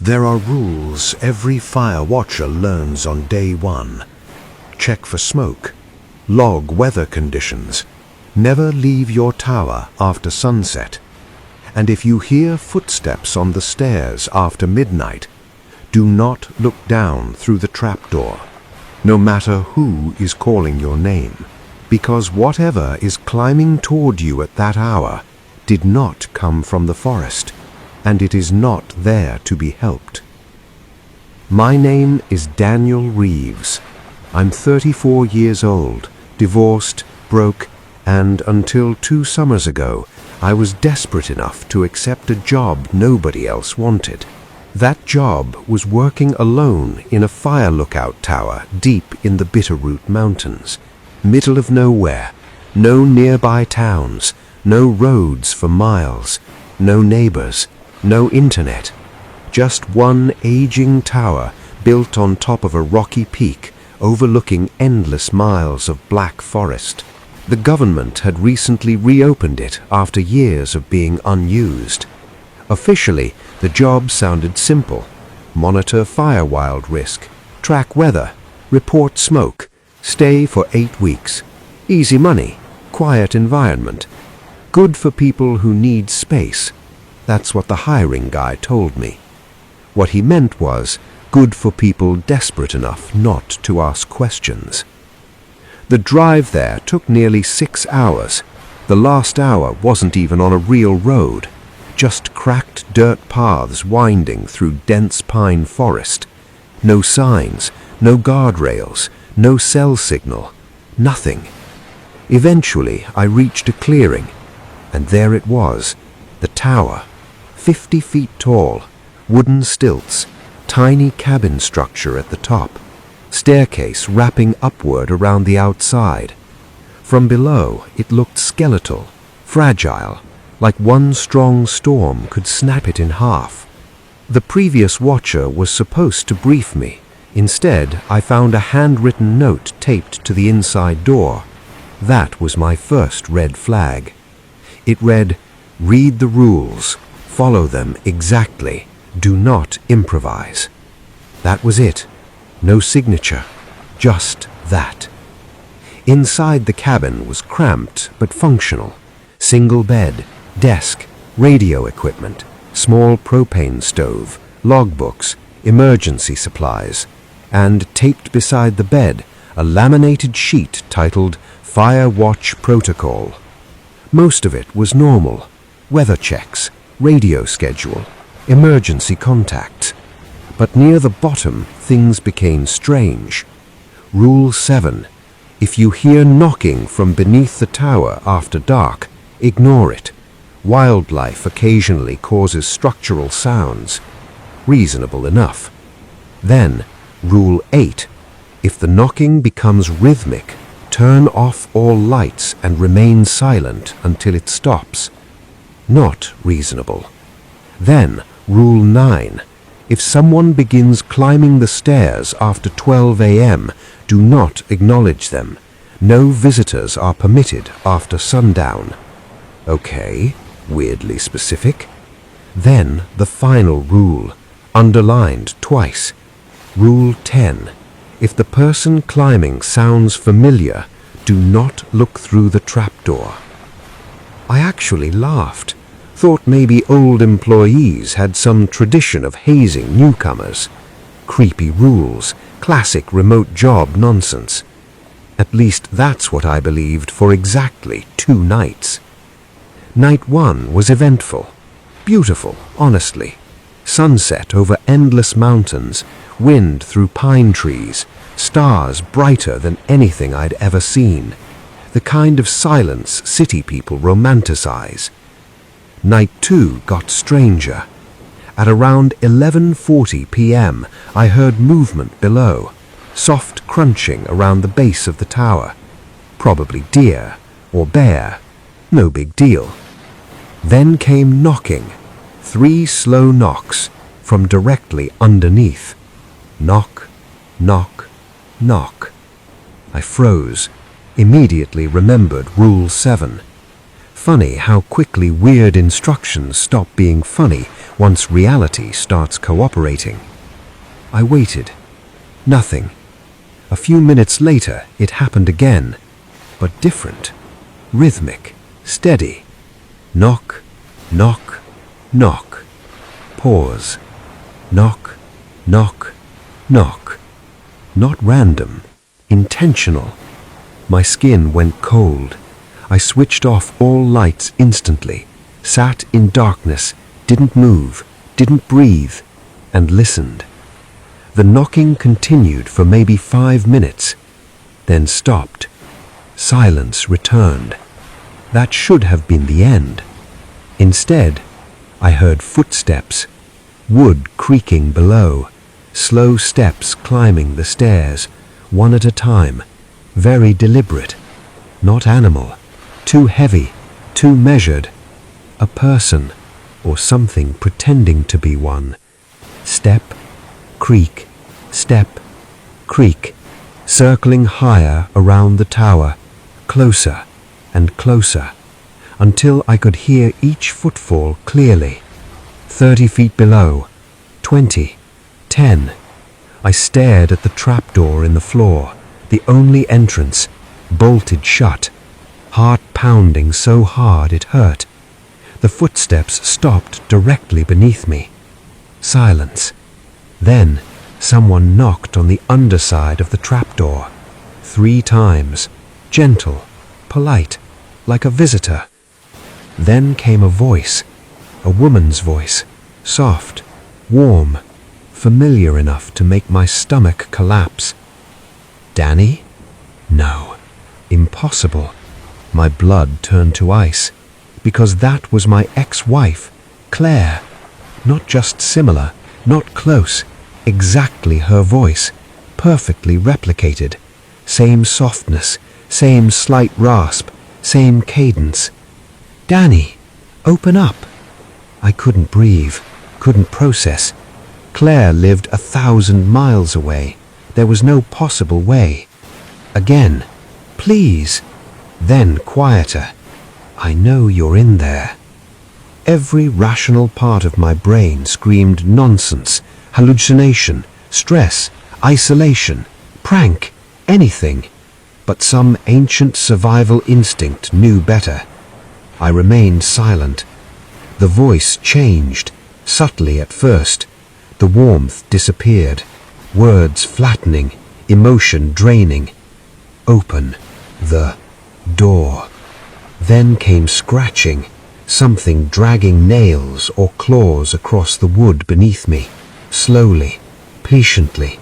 There are rules every fire watcher learns on day one. Check for smoke. Log weather conditions. Never leave your tower after sunset. And if you hear footsteps on the stairs after midnight, do not look down through the trapdoor, no matter who is calling your name, because whatever is climbing toward you at that hour did not come from the forest, and it is not there to be helped. My name is Daniel Reeves. I'm 34 years old, divorced, broke, and until 2 summers ago, I was desperate enough to accept a job nobody else wanted. That job was working alone in a fire lookout tower deep in the Bitterroot Mountains, middle of nowhere, no nearby towns, no roads for miles, no neighbors, no internet, just one aging tower built on top of a rocky peak overlooking endless miles of black forest. The government had recently reopened it after years of being unused. Officially, the job sounded simple: monitor fire wild risk, track weather, report smoke, stay for 8 weeks. Easy money, quiet environment. Good for people who need space. That's what the hiring guy told me. What he meant was good for people desperate enough not to ask questions. The drive there took nearly 6 hours. The last hour wasn't even on a real road, just cracked dirt paths winding through dense pine forest. No signs, no guardrails, no cell signal, nothing. Eventually, I reached a clearing, and there it was, the tower, 50 feet tall, wooden stilts, tiny cabin structure at the top, staircase wrapping upward around the outside. From below, it looked skeletal, fragile, like one strong storm could snap it in half. The previous watcher was supposed to brief me. Instead, I found a handwritten note taped to the inside door. That was my first red flag. It read, "Read the rules. Follow them exactly. Do not improvise." That was it. No signature. Just that. Inside the cabin was cramped but functional. Single bed, desk, radio equipment, small propane stove, logbooks, emergency supplies, and taped beside the bed a laminated sheet titled Fire Watch Protocol. Most of it was normal: weather checks, radio schedule, emergency contacts. But near the bottom, things became strange. Rule 7. If you hear knocking from beneath the tower after dark, ignore it. Wildlife occasionally causes structural sounds. Reasonable enough. Then, Rule 8. If the knocking becomes rhythmic, turn off all lights and remain silent until it stops. Not reasonable. Then, Rule 9. If someone begins climbing the stairs after 12 a.m., do not acknowledge them. No visitors are permitted after sundown. Okay, weirdly specific. Then the final rule, underlined twice. Rule 10. If the person climbing sounds familiar, do not look through the trapdoor. I actually laughed. Thought maybe old employees had some tradition of hazing newcomers. Creepy rules, classic remote job nonsense. At least that's what I believed for exactly 2 nights. Night 1 was eventful. Beautiful, honestly. Sunset over endless mountains, wind through pine trees, stars brighter than anything I'd ever seen. The kind of silence city people romanticize. Night 2 got stranger. At around 11:40 p.m., I heard movement below, soft crunching around the base of the tower. Probably deer or bear. No big deal. Then came knocking. 3 slow knocks from directly underneath. Knock, knock, knock. I froze, immediately remembered Rule 7. funny how quickly weird instructions stop being funny once reality starts cooperating. I waited. Nothing. A few minutes later, it happened again, but different. Rhythmic, steady. Knock, knock, knock. Pause. Knock, knock, knock. Not random, intentional. My skin went cold. I switched off all lights instantly, sat in darkness, didn't move, didn't breathe, and listened. The knocking continued for maybe 5 minutes, then stopped. Silence returned. That should have been the end. Instead, I heard footsteps, wood creaking below, slow steps climbing the stairs, one at a time, very deliberate, not animal, too heavy, too measured, a person or something pretending to be one. Step, creak, step, creak, circling higher around the tower, closer and closer, until I could hear each footfall clearly. 30 feet below, 20, 10. I stared at the trapdoor in the floor, the only entrance, bolted shut, heart pounding so hard it hurt. The footsteps stopped directly beneath me. Silence. Then someone knocked on the underside of the trapdoor. 3 times, gentle, polite, like a visitor. Then came a voice, a woman's voice, soft, warm, familiar enough to make my stomach collapse. Danny? No, impossible. My blood turned to ice, because that was my ex-wife, Claire. Not just similar, not close, exactly her voice, perfectly replicated. Same softness, same slight rasp, same cadence. Danny, open up. I couldn't breathe, couldn't process. Claire lived 1,000 miles away. There was no possible way. Again, please. Then quieter. I know you're in there. Every rational part of my brain screamed nonsense, hallucination, stress, isolation, prank, anything. But some ancient survival instinct knew better. I remained silent. The voice changed, subtly at first. The warmth disappeared, words flattening, emotion draining. Open the door. Then came scratching, something dragging nails or claws across the wood beneath me, slowly, patiently,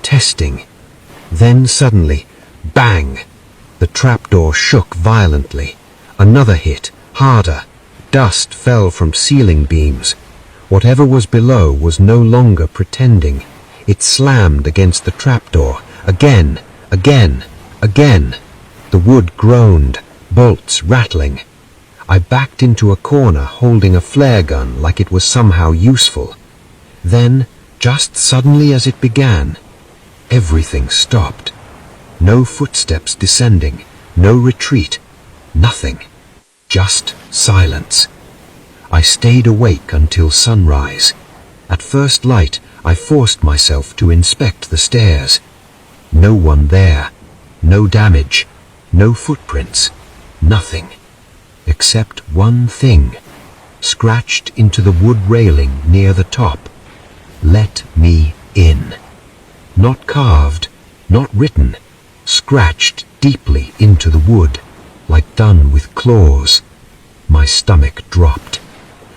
testing. Then suddenly, bang! The trapdoor shook violently. Another hit, harder. Dust fell from ceiling beams. Whatever was below was no longer pretending. It slammed against the trapdoor, again, again, again. The wood groaned, bolts rattling. I backed into a corner holding a flare gun like it was somehow useful. Then, just suddenly as it began, everything stopped. No footsteps descending, no retreat, nothing. Just silence. I stayed awake until sunrise. At first light, I forced myself to inspect the stairs. No one there. No damage. No footprints. Nothing. Except one thing. Scratched into the wood railing near the top. Let me in. Not carved, not written. Scratched deeply into the wood, like done with claws. My stomach dropped.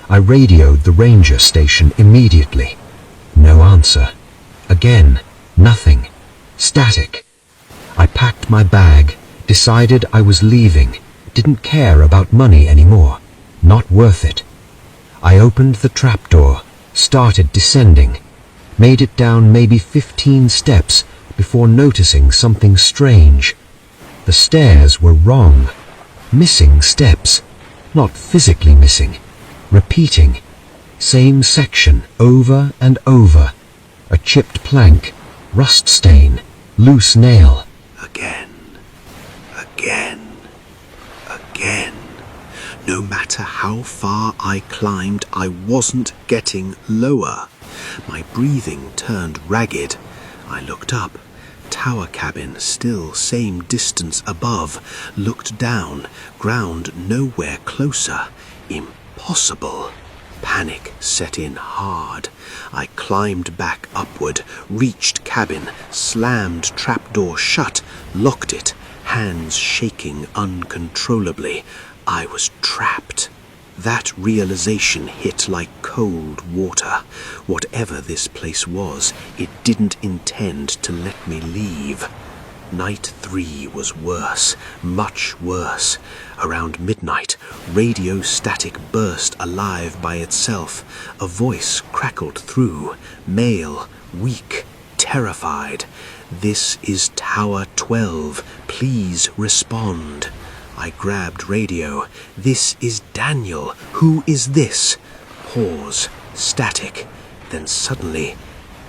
I radioed the ranger station immediately. No answer. Again, nothing. Static. I packed my bag, decided I was leaving, didn't care about money anymore. Not worth it. I opened the trapdoor, started descending, made it down maybe 15 steps before noticing something strange. The stairs were wrong. Missing steps. Not physically missing. Repeating. Same section over and over. A chipped plank, rust stain, loose nail. Again. Again. Again. No matter how far I climbed, I wasn't getting lower. My breathing turned ragged. I looked up. Tower cabin, still same distance above. Looked down, ground nowhere closer. Impossible. Panic set in hard. I climbed back upward, reached cabin, slammed trapdoor shut, locked it, hands shaking uncontrollably. I was trapped. That realization hit like cold water. Whatever this place was, it didn't intend to let me leave. Night 3 was worse, much worse. Around midnight, radio static burst alive by itself. A voice crackled through, male, weak, terrified. "This is Tower 12. Please respond." I grabbed radio. "This is Daniel. Who is this?" Pause. Static. Then suddenly,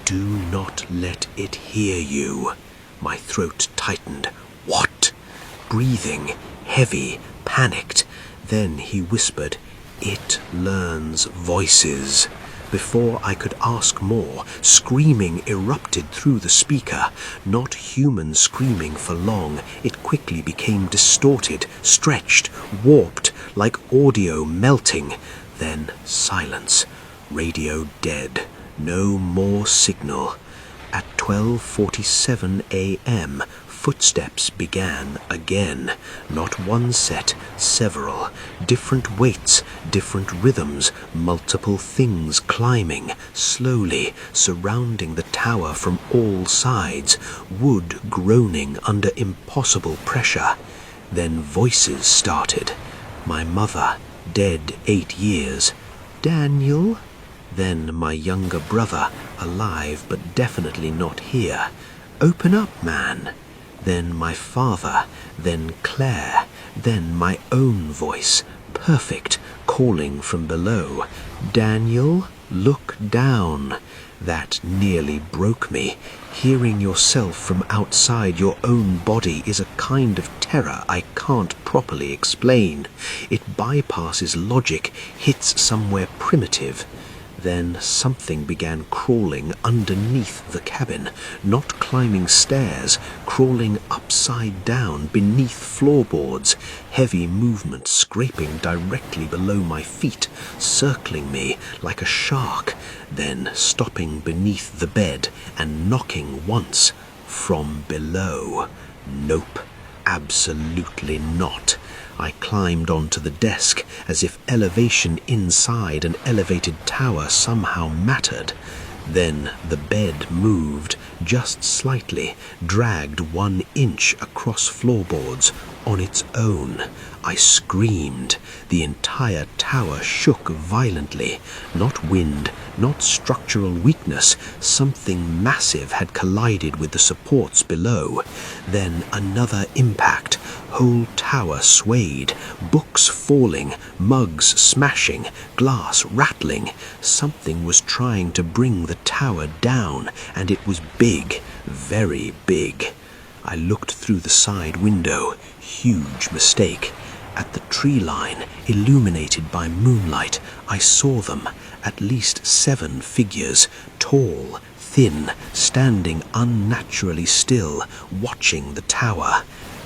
"Do not let it hear you." My throat tightened. What? Breathing, heavy, panicked. Then he whispered, "It learns voices." Before I could ask more, screaming erupted through the speaker. Not human screaming for long. It quickly became distorted, stretched, warped, like audio melting. Then silence. Radio dead. No more signal. At 12:47 a.m., footsteps began again. Not one set, several. Different weights, different rhythms, multiple things climbing, slowly, surrounding the tower from all sides, wood groaning under impossible pressure. Then voices started. My mother, dead 8 years. "Daniel?" Then my younger brother, alive but definitely not here. "Open up, man." Then my father, then Claire, then my own voice, perfect, calling from below. "Daniel, look down." That nearly broke me. Hearing yourself from outside your own body is a kind of terror I can't properly explain. It bypasses logic, hits somewhere primitive. Then something began crawling underneath the cabin, not climbing stairs, crawling upside down beneath floorboards, heavy movement scraping directly below my feet, circling me like a shark, then stopping beneath the bed and knocking once from below. Nope, absolutely not. I climbed onto the desk as if elevation inside an elevated tower somehow mattered. Then the bed moved, just slightly, dragged 1 inch across floorboards on its own. I screamed. The entire tower shook violently. Not wind, not structural weakness. Something massive had collided with the supports below. Then another impact. Whole tower swayed, books falling, mugs smashing, glass rattling. Something was trying to bring the tower down, and it was big, very big. I looked through the side window. Huge mistake. At the tree line, illuminated by moonlight, I saw them, at least 7 figures, tall, thin, standing unnaturally still, watching the tower.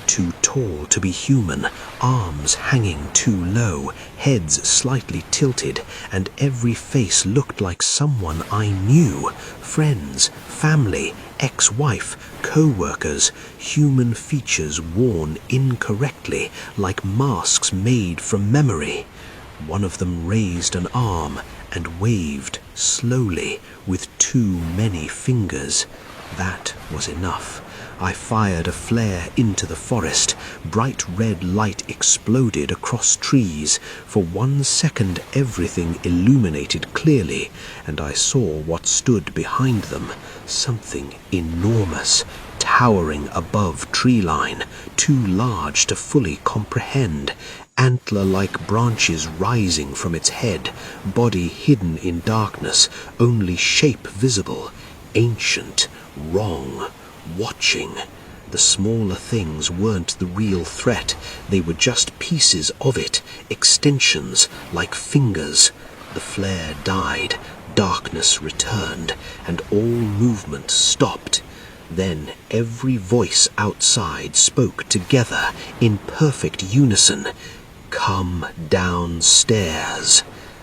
Too tall to be human, arms hanging too low, heads slightly tilted, and every face looked like someone I knew. Friends, family, ex-wife, co-workers, human features worn incorrectly, like masks made from memory. One of them raised an arm and waved slowly with too many fingers. That was enough. I fired a flare into the forest. Bright red light exploded across trees. For 1 second everything illuminated clearly, and I saw what stood behind them. Something enormous, towering above tree line, too large to fully comprehend. Antler-like branches rising from its head, body hidden in darkness, only shape visible. Ancient, wrong, watching. The smaller things weren't the real threat. They were just pieces of it, extensions like fingers. The flare died, darkness returned, and all movement stopped. Then every voice outside spoke together in perfect unison. "Come downstairs."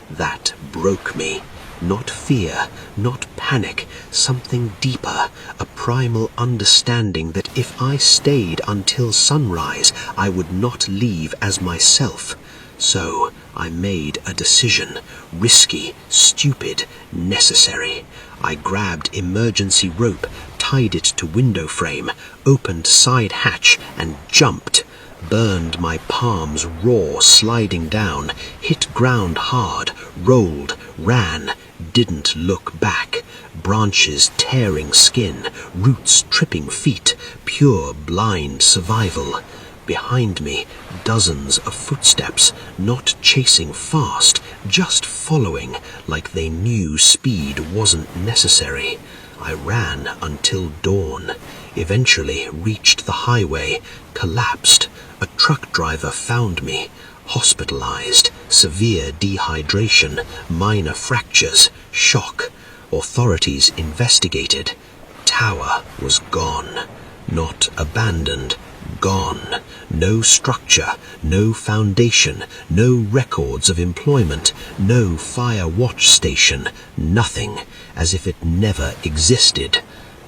That broke me. Not fear, not panic, something deeper, a primal understanding that if I stayed until sunrise, I would not leave as myself. So I made a decision, risky, stupid, necessary. I grabbed emergency rope, tied it to window frame, opened side hatch, and jumped. Burned my palms raw, sliding down, hit ground hard, rolled, ran, didn't look back. Branches tearing skin, roots tripping feet, pure blind survival. Behind me, dozens of footsteps, not chasing fast, just following, like they knew speed wasn't necessary. I ran until dawn, eventually reached the highway, collapsed. A truck driver found me, hospitalized, severe dehydration, minor fractures, shock. Authorities investigated. Tower was gone, not abandoned, gone. No structure, no foundation, no records of employment, no fire watch station, nothing, as if it never existed.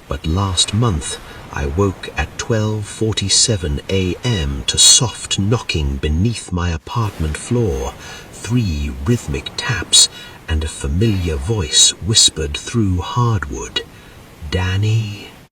But last month, I woke at 12:47 a.m. to soft knocking beneath my apartment floor, 3 rhythmic taps, and a familiar voice whispered through hardwood. "Danny?"